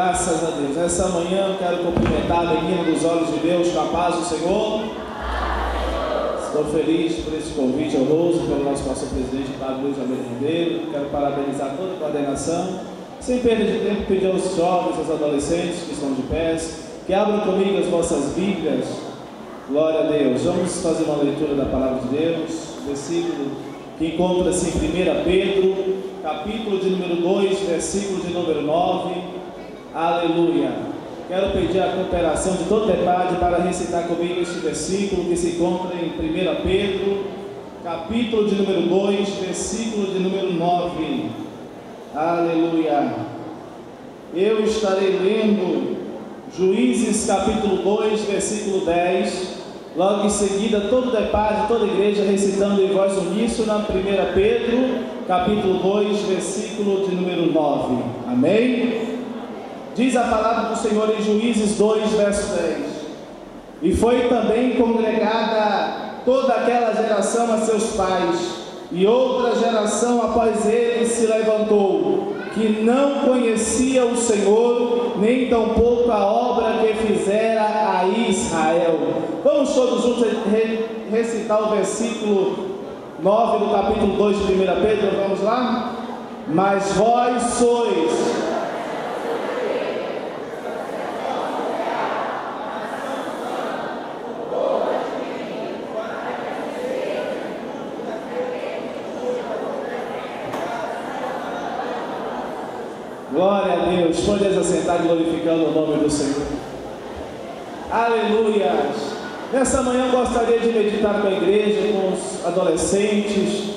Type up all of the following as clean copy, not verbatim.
Graças a Deus. Essa manhã eu quero cumprimentar a menina dos olhos de Deus com a paz do Senhor. Estou feliz por esse convite honroso pelo nosso pastor presidente Pablo Luiz Almeida Ribeiro. Quero parabenizar toda a coordenação. Sem perda de tempo, pedir aos jovens, aos adolescentes que estão de pé, que abram comigo as vossas Bíblias. Glória a Deus. Vamos fazer uma leitura da palavra de Deus, versículo que encontra-se em 1 Pedro, capítulo de número 2, versículo de número 9. Aleluia. Quero pedir a cooperação de todo debate para recitar comigo este versículo que se encontra em 1 Pedro, capítulo de número 2, versículo de número 9. Aleluia. Eu estarei lendo Juízes capítulo 2, versículo 10. Logo em seguida, todo debate, toda igreja recitando em voz uníssona 1 Pedro, capítulo 2, versículo de número 9. Amém? Diz a palavra do Senhor em Juízes 2, verso 10. E foi também congregada toda aquela geração a seus pais, e outra geração após eles se levantou, que não conhecia o Senhor, nem tampouco a obra que fizera a Israel. Vamos todos juntos recitar o versículo 9 do capítulo 2 de 1 Pedro, vamos lá? Mas vós sois... Glória a Deus. Podes assentar glorificando o nome do Senhor. Aleluia. Nessa manhã eu gostaria de meditar com a igreja, com os adolescentes,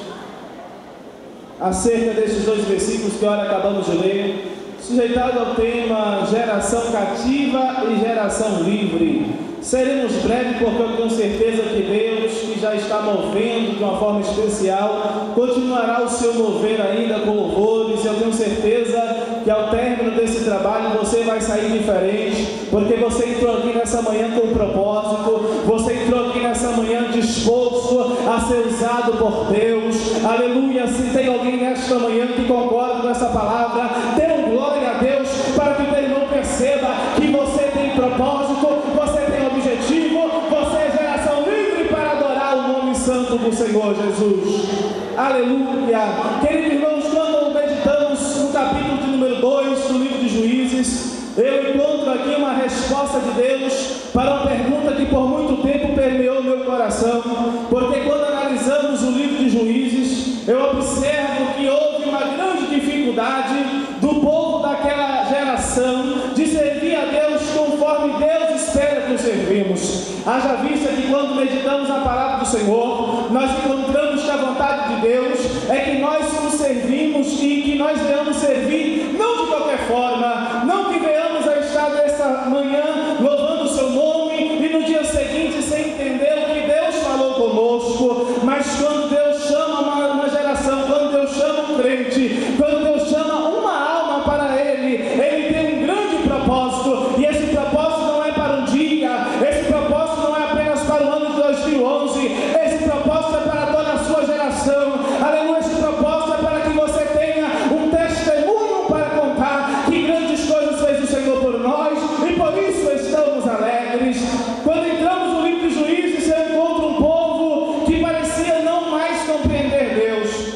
acerca desses dois versículos que agora acabamos de ler, sujeitado ao tema geração cativa e geração livre. Seremos breves porque eu tenho certeza que Deus, que já está movendo de uma forma especial, continuará o seu mover ainda com louvores. Eu tenho certeza que ao término desse trabalho você vai sair diferente, porque você entrou aqui nessa manhã com um propósito, você entrou aqui nessa manhã disposto a ser usado por Deus. Aleluia. Se tem alguém nesta manhã que concorda com essa palavra, dê um glória a Deus, para que o teu irmão perceba que você tem propósito, você tem objetivo, você é geração livre para adorar o nome santo do Senhor Jesus. Aleluia. Queridos irmãos, quando meditamos no capítulo de número 2 do livro de Juízes, eu encontro aqui uma resposta de Deus para uma pergunta que por muito tempo permeou meu coração, porque quando analisamos o livro de Juízes, eu observo que houve uma grande dificuldade do povo daquela geração de servir a Deus conforme Deus espera que o servimos. Haja vista que quando meditamos a palavra do Senhor, nós encontramos que a vontade de Deus é que nós o servimos e que nós venhamos servir não de qualquer forma, não que venhamos a estar nessa manhã louvando o seu nome e no dia seguinte sem entender o que Deus falou conosco, mas quando Deus chama uma geração, quando Deus chama um crente, quando Deus chama uma alma para Ele, Ele tem um grande propósito, e esse propósito não é para um dia, esse propósito não é apenas para o ano de 2011, esse propósito é para toda a sua geração. Aleluia. Esse propósito é para que você tenha um testemunho para contar que grandes coisas fez o Senhor por nós, e por isso estamos alegres. Quando entramos no livro de Juízes, eu encontro um povo que parecia não mais compreender Deus.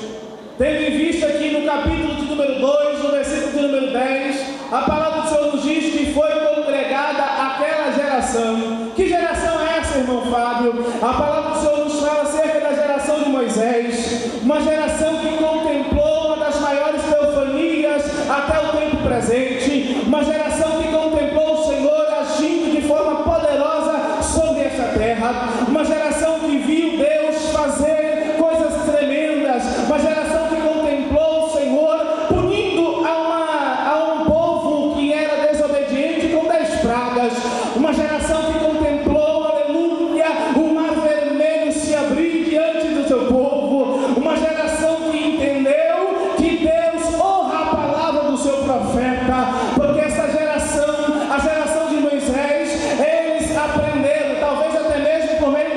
Tendo em vista aqui no capítulo de número 2, no versículo de número 10, a palavra do Senhor nos diz que foi congregada aquela geração. Que geração é essa, irmão Fábio? A palavra do Senhor nos fala acerca da geração de Moisés, uma geração que contemplou uma das maiores teofanias até o tempo presente, uma geração que contemplou o Senhor agindo de forma poderosa sobre esta terra, uma geração que viu Deus fazer coisas tremendas, uma geração que contemplou o Senhor punindo a um povo que era desobediente com 10 pragas, uma geração que contemplou, aleluia, o mar vermelho se abrir diante do seu povo, uma geração que entendeu que Deus honra a palavra do seu profeta, porque essa geração, a geração de Moisés, eles aprenderam, talvez até mesmo por meio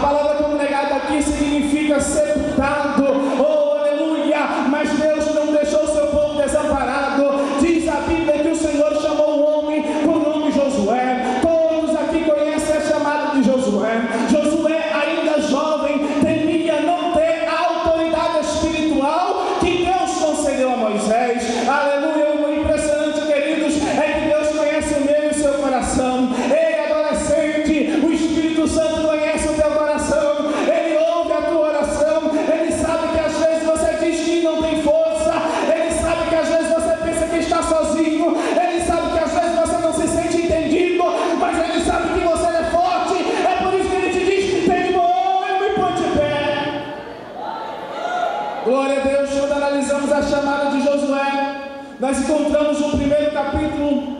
palavra congregada aqui significa sepultado. Oh, aleluia! Mas Deus não deixou seu povo desamparado. Diz a Bíblia que o Senhor chamou um homem por nome Josué. Todos aqui conhecem a chamada de Josué. Josué, ainda jovem, temia não ter a autoridade espiritual que Deus concedeu a Moisés. Aleluia! O impressionante, queridos, é que Deus conhece o meu e o seu coração. Ei, adolescente, o Espírito Santo conhece o teu coração. Ele ouve a tua oração. Ele sabe que às vezes você diz que não tem força. Ele sabe que às vezes você pensa que está sozinho. Ele sabe que às vezes você não se sente entendido. Mas Ele sabe que você é forte. É por isso que Ele te diz: tem bom ânimo e põe de pé. Glória a Deus. Quando analisamos a chamada de Josué, nós encontramos no primeiro capítulo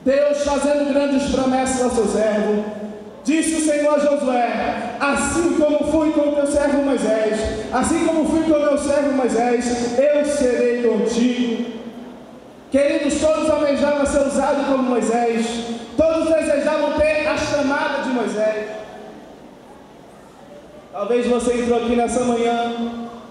Deus fazendo grandes promessas ao seu servo. Disse o Senhor a Josué: assim como fui com o teu servo Moisés, assim como fui com o meu servo Moisés, eu serei contigo. Queridos, todos almejavam ser usados como Moisés. Todos desejavam ter a chamada de Moisés. Talvez você entrou aqui nessa manhã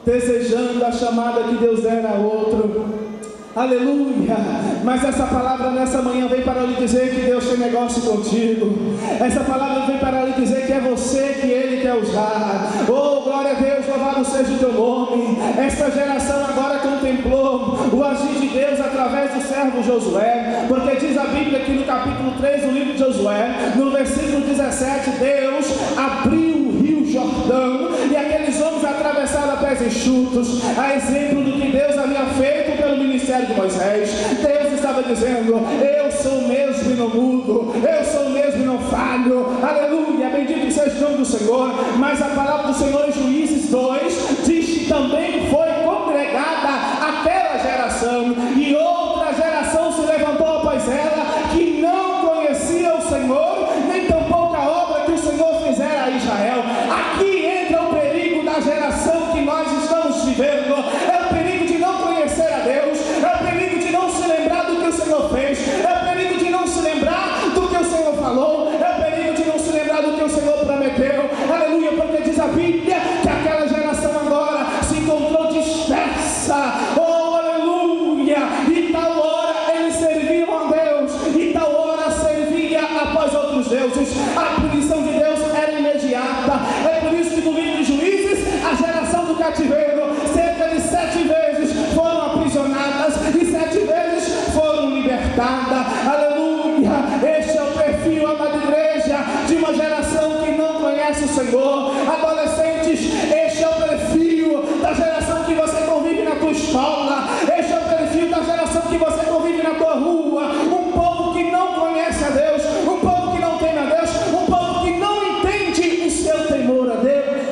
desejando a chamada que Deus dera a outro. Aleluia! Mas essa palavra nessa manhã vem para lhe dizer que Deus tem negócio contigo. Essa palavra vem para lhe dizer que é você que Ele quer usar. Oh, glória a Deus, louvado seja o teu nome. Esta geração agora contemplou o agir de Deus através do servo Josué, porque diz a Bíblia que no capítulo 3 do livro de Josué, no versículo 17, Deus abriu o rio Jordão e aqueles homens atravessaram a pés enxutos, a exemplo do que Deus havia feito pelo ministério de Moisés. Deus estava dizendo: eu sou mesmo e não mudo, eu sou mesmo e não falho. Aleluia, bendito seja o nome do Senhor. Mas a palavra do Senhor em Juízes 2 diz que também foi congregada aquela geração, e outra geração se levantou após ela, que não conhecia o Senhor, nem tampouco a obra que o Senhor fizera a Israel. Aqui entra o perigo da geração que nós estamos vivendo. É o perigo de não conhecer a Deus, é o perigo de não se lembrar do que o Senhor fez, é o perigo de não se lembrar do que o Senhor falou, é o perigo de não se lembrar do que o Senhor prometeu. Aleluia, porque diz a Bíblia que aquela geração agora se encontrou dispersa. Oh, aleluia! E tal hora eles serviam a Deus, e tal hora servia após outros deuses. A punição de Deus era imediata. É por isso que no livro de Juízes, a geração do cativeiro, cerca de 7 vezes foram aprisionadas e 7 vezes foram libertadas. Aleluia! Este é o perfil, amada igreja, de uma geração que não conhece o Senhor. Adolescentes, este é o perfil da geração que você convive na tua escola. Este é o perfil da geração que você convive na tua rua. Um povo que não conhece a Deus, um povo que não teme a Deus, um povo que não entende o seu temor a Deus.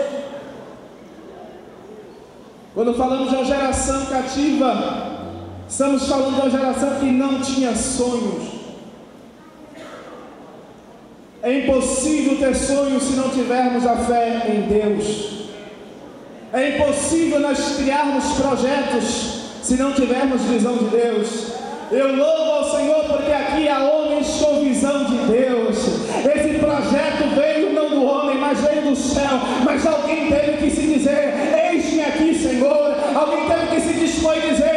Quando falamos de uma geração cativa, estamos falando de uma geração que não tinha sonhos. É impossível ter sonhos se não tivermos a fé em Deus. É impossível nós criarmos projetos se não tivermos visão de Deus. Eu louvo ao Senhor porque aqui há homens com visão de Deus. Esse projeto veio não do homem, mas veio do céu. Mas alguém teve que se dizer: eis-me aqui, Senhor. Alguém teve que se dispor e dizer: